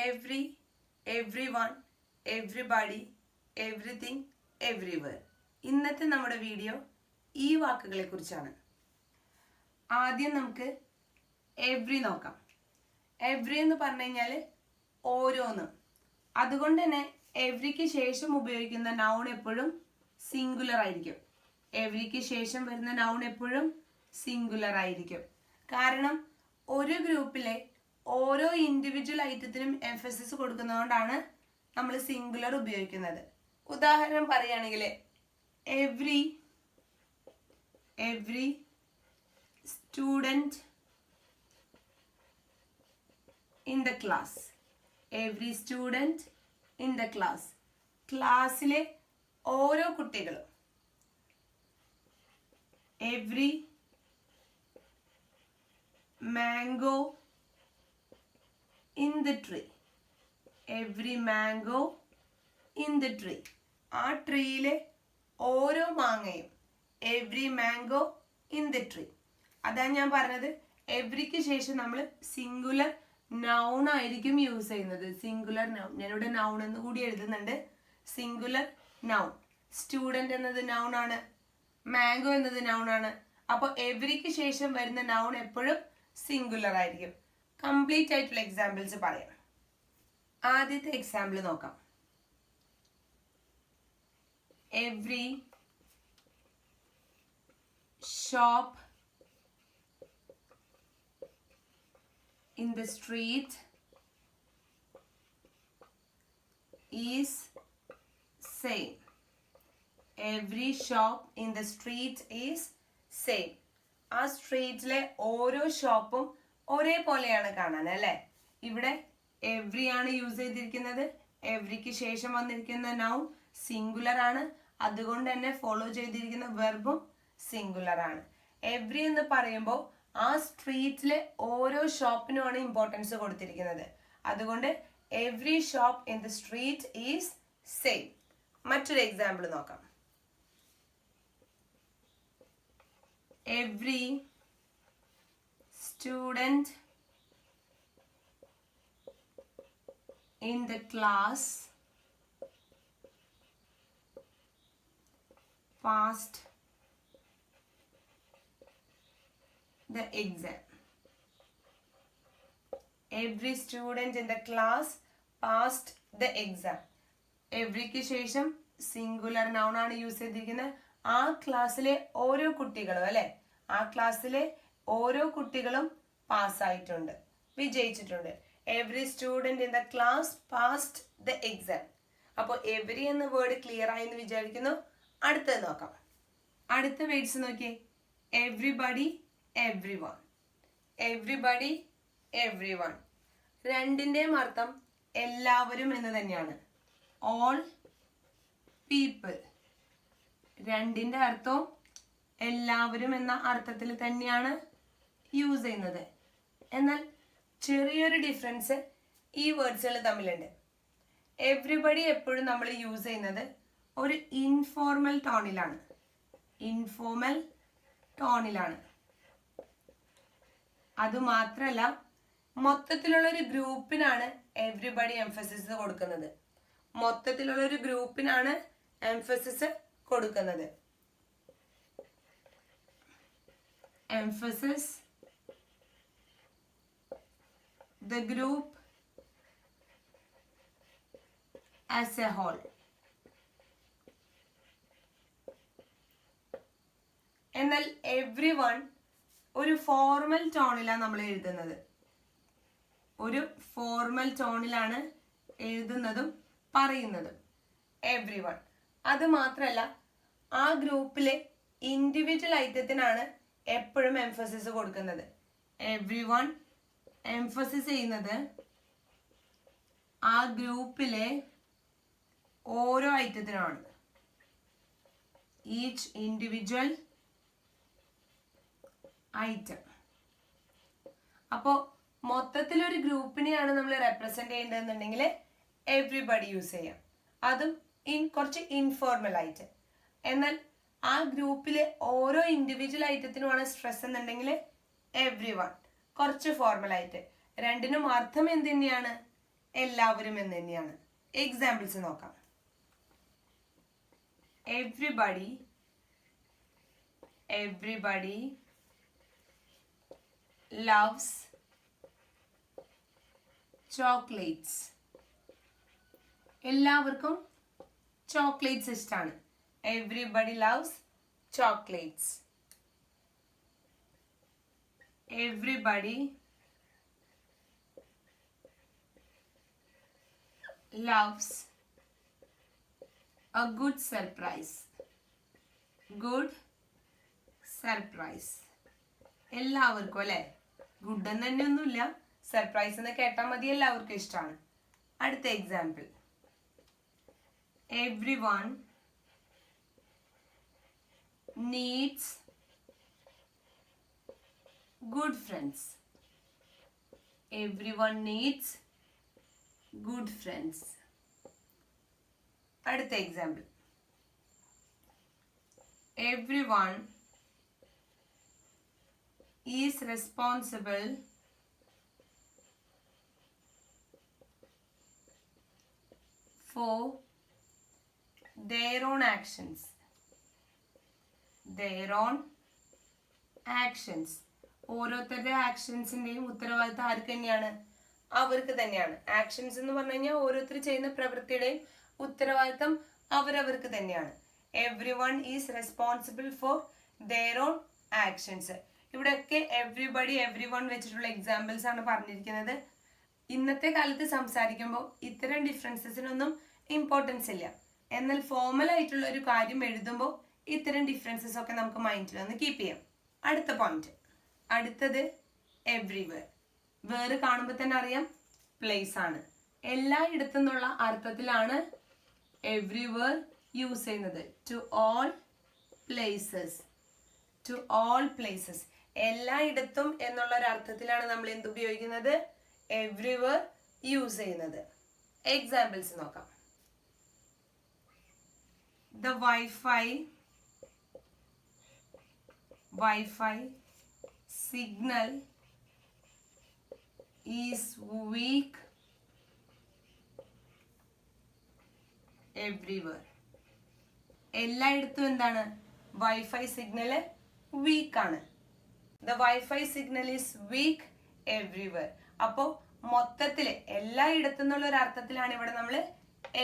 every, everyone, everybody, everything, everywhere. ഇന്നത്തെ നമ്മുടെ video ഈ വാക്കുകളെ കുറിച്ചാണ്. ആദ്യം നമുക്ക് എവ്രി നോക്കാം. എവ്രി എന്ന് പറഞ്ഞു കഴിഞ്ഞാൽ ഓരോന്ന്. അതുകൊണ്ട് തന്നെ എവ്രിക്ക് ശേഷം ഉപയോഗിക്കുന്ന നൗൺ എപ്പോഴും സിംഗുലർ ആയിരിക്കും. എവ്രിക്ക് ശേഷം വരുന്ന നൗൺ എപ്പോഴും സിംഗുലർ ആയിരിക്കും. കാരണം ഒരു ഗ്രൂപ്പിലെ ഓരോ ഇൻഡിവിജ്വൽ ഐറ്റത്തിനും എംഫസിസ് കൊടുക്കുന്നതുകൊണ്ടാണ് നമ്മൾ സിംഗുലർ ഉപയോഗിക്കുന്നത്. ഉദാഹരണം പറയുകയാണെങ്കിൽ every student in the class. Every student in the class. ക്ലാസ്സിലെ ഓരോ കുട്ടികളും. Every mango in the tree. Every mango in the tree. ആ ട്രീയിലെ ഓരോ മാങ്ങയും. Every mango in the tree. അതാണ് ഞാൻ പറഞ്ഞത്, എവ്രിക്ക് ശേഷം നമ്മൾ സിംഗുലർ നൗൺ ആയിരിക്കും യൂസ് ചെയ്യുന്നത്. Singular noun. ഞാനിവിടെ നൗൺ എന്ന് കൂടി എഴുതുന്നുണ്ട്. Singular noun. സ്റ്റുഡൻറ് എന്നത് നൗൺ ആണ്. മാംഗോ എന്നത് നൗൺ ആണ്. അപ്പോൾ എവ്രിക്ക് ശേഷം വരുന്ന നൗൺ എപ്പോഴും സിംഗുലർ ആയിരിക്കും. കംപ്ലീറ്റ് ആയിട്ടുള്ള എക്സാമ്പിൾസ് പറയാം. ആദ്യത്തെ എക്സാമ്പിൾ നോക്കാം. Every shop in the street is same. Every shop in the street is same. ആ സ്ട്രീറ്റിലെ ഓരോ ഷോപ്പും ഒരേപോലെയാണ് കാണാൻ അല്ലേ. ഇവിടെ എവ്രി ആണ് യൂസ് ചെയ്തിരിക്കുന്നത്. എവ്രിക്ക് ശേഷം വന്നിരിക്കുന്ന നൗൺ സിംഗുലർ ആണ്. അതുകൊണ്ട് തന്നെ ഫോളോ ചെയ്തിരിക്കുന്ന വെർബും സിംഗുലർ ആണ്. എവ്രി എന്ന് പറയുമ്പോൾ ആ സ്ട്രീറ്റിലെ ഓരോ ഷോപ്പിനുമാണ് ഇമ്പോർട്ടൻസ് കൊടുത്തിരിക്കുന്നത്. അതുകൊണ്ട് every shop in the street is same. മറ്റൊരു എക്സാമ്പിൾ നോക്കാം. Every student in the class passed the exam. Every student in the class passed the exam. എവ്രിക്ക് ശേഷം സിംഗുലർ നൗൺ ആണ് യൂസ് ചെയ്തിരിക്കുന്നത്. ആ ക്ലാസ്സിലെ ഓരോ കുട്ടികളും അല്ലെ, ആ ക്ലാസ്സിലെ ഓരോ കുട്ടികളും പാസ്സായിട്ടുണ്ട്, വിജയിച്ചിട്ടുണ്ട്. Every student in the class passed the exam. അപ്പോൾ എവ്രി എന്ന വേർഡ് ക്ലിയർ ആയി എന്ന് വിചാരിക്കുന്നു. അടുത്തത് നോക്കാം. അടുത്ത വേർഡ്സ് നോക്കിയേ. Everybody, everyone. Everybody, everyone. രണ്ടിൻ്റെയും അർത്ഥം എല്ലാവരും എന്ന് തന്നെയാണ്. All people. രണ്ടിൻ്റെ അർത്ഥവും എല്ലാവരും എന്ന അർത്ഥത്തിൽ തന്നെയാണ് യൂസ് ചെയ്യുന്നത്. എന്നാൽ ചെറിയൊരു ഡിഫറൻസ് ഈ വേർഡ്സുകൾ തമ്മിലുണ്ട്. എവ്രിബഡി എപ്പോഴും നമ്മൾ യൂസ് ചെയ്യുന്നത് ഒരു ഇൻഫോർമൽ ടോണിലാണ്. ഇൻഫോർമൽ ടോണിലാണ്. അതുമാത്രല്ല, മൊത്തത്തിലുള്ള ഒരു ഗ്രൂപ്പിനാണ് എവ്രിബഡി എംഫസിസ് കൊടുക്കുന്നത്. മൊത്തത്തിലുള്ള ഒരു ഗ്രൂപ്പിനാണ് എംഫസിസ് കൊടുക്കുന്നത്. Emphasis the group as a whole. എന്നാൽ എവ്രി വൺ ഒരു ഫോർമൽ ടോണിലാണ് നമ്മൾ എഴുതുന്നത്. ഒരു ഫോർമൽ ടോണിലാണ് എഴുതുന്നതും പറയുന്നതും. Everyone. അത് മാത്രമല്ല, ആ ഗ്രൂപ്പിലെ ഇൻഡിവിജ്വൽ ഐറ്റത്തിനാണ് എപ്പോഴും എംഫസിസ് കൊടുക്കുന്നത്. എവ്രി വൺ എംഫസിസ് ചെയ്യുന്നത് ആ ഗ്രൂപ്പിലെ ഓരോ ഐറ്റത്തിനാണ്. Each individual item. അപ്പോൾ മൊത്തത്തിലൊരു ഗ്രൂപ്പിനെയാണ് നമ്മൾ റെപ്രസെന്റ് ചെയ്യേണ്ടതെന്നുണ്ടെങ്കിൽ എവ്രിബഡി യൂസ് ചെയ്യാം. അതും കുറച്ച് ഇൻഫോർമൽ ആയിട്ട്. എന്നാൽ ആ ഗ്രൂപ്പിലെ ഓരോ ഇൻഡിവിജ്വൽ ഐറ്റത്തിനുമാണ് സ്ട്രെസ് എന്നുണ്ടെങ്കിൽ എവ്രി വൺ കുറച്ച് ഫോർമൽ ആയിട്ട്. രണ്ടിനും അർത്ഥം എന്ത് തന്നെയാണ്? എല്ലാവരും എന്ന് തന്നെയാണ്. എക്സാമ്പിൾസ് നോക്കാം. Everybody loves chocolates. എല്ലാവർക്കും ചോക്ലേറ്റ്സ് ഇഷ്ടമാണ്. Everybody loves chocolates. Everybody loves a good surprise. Good surprise. എല്ലാവർക്കും അല്ലേ? ഗുഡ് എന്ന് തന്നെ ഒന്നുമില്ല, സർപ്രൈസ് എന്ന് കേട്ടാൽ മതി, എല്ലാവർക്കും ഇഷ്ടമാണ്. അടുത്ത example. Everyone needs good friends. Everyone needs good friends. അടുത്ത example. Everyone is responsible for their own actions. Their own actions. ഓരോരുത്തരുടെ ആക്ഷൻസിന്റെയും ഉത്തരവാദിത്തം ആർക്ക് തന്നെയാണ്? അവർക്ക് തന്നെയാണ്. ആക്ഷൻസ് എന്ന് പറഞ്ഞു കഴിഞ്ഞാൽ ഓരോരുത്തർ ചെയ്യുന്ന പ്രവൃത്തിയുടെയും ഉത്തരവാദിത്തം അവരവർക്ക് തന്നെയാണ്. Everyone is responsible for their own actions. ഇവിടെയൊക്കെ എവ്രിബഡി എവ്രിവൺ വെച്ചിട്ടുള്ള എക്സാമ്പിൾസ് ആണ് പറഞ്ഞിരിക്കുന്നത്. ഇന്നത്തെ കാലത്ത് സംസാരിക്കുമ്പോൾ ഇത്തരം ഡിഫറൻസസിനൊന്നും ഇമ്പോർട്ടൻസ് ഇല്ല. എന്നാൽ ഫോർമൽ ആയിട്ടുള്ള ഒരു കാര്യം എഴുതുമ്പോൾ ഇത്തരം ഡിഫറൻസസ് ഒക്കെ നമുക്ക് മൈൻഡിൽ ഒന്ന് കീപ്പ് ചെയ്യാം. അടുത്ത പോയിന്റ്. അടുത്തത് എവ്രിവെയർ. വേറെ കാണുമ്പോൾ തന്നെ അറിയാം പ്ലേസ് ആണ്. എല്ലായിടത്തു നിന്നുള്ള അർത്ഥത്തിലാണ് എവ്രിവെയർ യൂസ് ചെയ്യുന്നത്. To all places. To all places. എല്ലായിടത്തും എന്നുള്ള ഒരു അർത്ഥത്തിലാണ് നമ്മൾ എന്ത് ഉപയോഗിക്കുന്നത്? എവ്രിവെയർ യൂസ് ചെയ്യുന്നത്. എക്സാമ്പിൾസ് നോക്കാം. The Wi-Fi signal is weak everywhere. എല്ലായിടത്തും എന്താണ്? വൈഫൈ സിഗ്നൽ വീക്ക് ആണ്. The Wi-Fi signal is weak everywhere. അപ്പോൾ മൊത്തത്തിൽ എല്ലായിടത്തും എന്നുള്ള ഒരു അർത്ഥത്തിലാണ് ഇവിടെ നമ്മൾ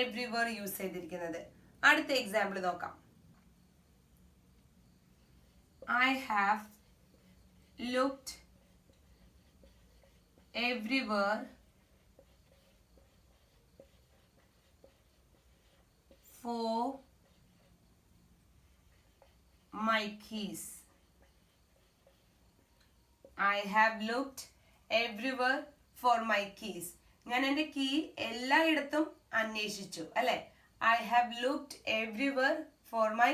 എവ്രിവെയർ യൂസ് ചെയ്തിരിക്കുന്നത്. അടുത്ത എക്സാമ്പിൾ നോക്കാം. I have looked everywhere for my keys. I have looked everywhere for my keys. ഞാൻ എൻ്റെ കീ എല്ലായിടത്തും അന്വേഷിച്ചു അല്ലെ? I have looked everywhere for my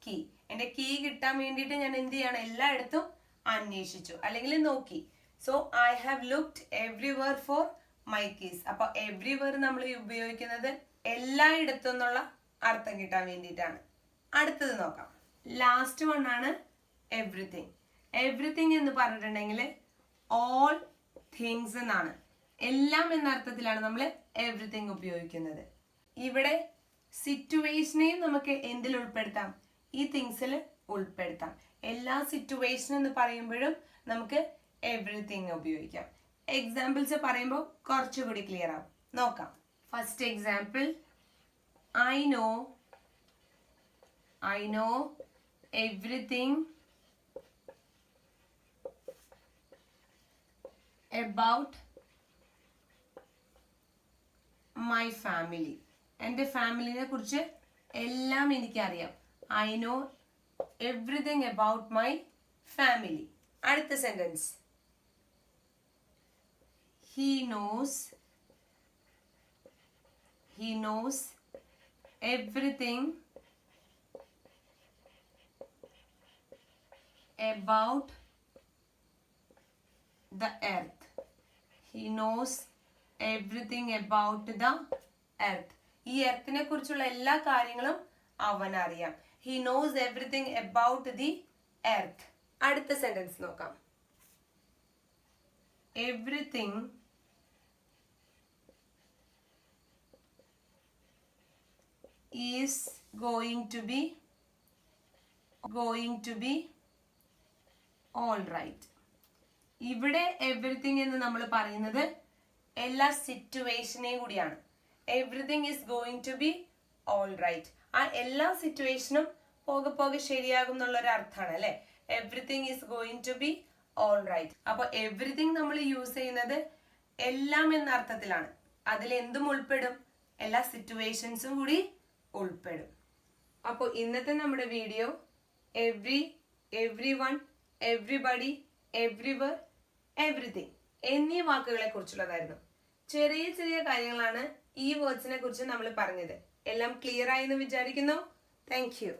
key. എൻ്റെ കീ കിട്ടാൻ വേണ്ടിയിട്ട് ഞാൻ എന്ത് ചെയ്യണം? എല്ലായിടത്തും അന്വേഷിച്ചു അല്ലെങ്കിൽ നോക്കി. So I have looked everywhere for my keys. അപ്പൊ എവ്രിവെയർ നമ്മൾ ഉപയോഗിക്കുന്നത് എല്ലായിടത്തും എന്നുള്ള അർത്ഥം കിട്ടാൻ വേണ്ടിയിട്ടാണ്. അടുത്തത് നോക്കാം. ലാസ്റ്റ് വൺ ആണ് എവ്രിതിങ്. എവ്രിതിങ് എന്ന് പറഞ്ഞിട്ടുണ്ടെങ്കിൽ ഓൾ തിങ്സ് എന്നാണ്. എല്ലാം എന്ന അർത്ഥത്തിലാണ് നമ്മൾ എവ്രിതിങ് ഉപയോഗിക്കുന്നത്. ഇവിടെ സിറ്റുവേഷനെയും നമുക്ക് എന്തിൽ ഉൾപ്പെടുത്താം? ഈ തിങ്സിൽ ഉൾപ്പെടുത്താം. എല്ലാ സിറ്റുവേഷൻ എന്ന് പറയുമ്പോഴും നമുക്ക് എവ്രിതിങ് ഉപയോഗിക്കാം. എക്സാമ്പിൾസ് പറയുമ്പോൾ കുറച്ചുകൂടി ക്ലിയർ ആവും. നോക്കാം. First example. I know everything about my family. എൻ്റെ ഫാമിലിനെ കുറിച്ച് എല്ലാം എനിക്കറിയാം. I know everything about my family. അടുത്ത sentence. He knows everything about the earth. He knows everything about the earth. ഈ എർത്തിനെ കുറിച്ചുള്ള എല്ലാ കാര്യങ്ങളും അവൻ അറിയാം. He knows everything about the earth. അടുത്ത സെന്റൻസ് നോക്കാം. Everything is going to be all right. ഇവിടെ എവറിത്തിങ് എന്ന് നമ്മൾ പറയുന്നത് എല്ലാ സിറ്റുവേഷനെയും കൂടിയാണ്. Everything is going to be all right. ആ എല്ലാ സിറ്റുവേഷനും പോകെ പോകെ ശരിയാകും എന്നുള്ളൊരു അർത്ഥമാണ് അല്ലെ. Everything is going to be all right. അപ്പൊ എവറിത്തിങ് നമ്മൾ യൂസ് ചെയ്യുന്നത് എല്ലാം എന്ന അർത്ഥത്തിലാണ്. അതിൽ എന്തും ഉൾപ്പെടും, എല്ലാ സിറ്റുവേഷൻസും കൂടി ഉൾപ്പെടും. അപ്പോൾ ഇന്നത്തെ നമ്മുടെ video every, every one, everybody, everywhere, everything എന്നീ വാക്കുകളെ കുറിച്ചുള്ളതായിരുന്നു. ചെറിയ ചെറിയ കാര്യങ്ങളാണ് ഈ വേർഡ്സിനെ കുറിച്ച് നമ്മൾ പറഞ്ഞത്. എല്ലാം ക്ലിയർ ആയി എന്ന് വിചാരിക്കുന്നു. Thank you.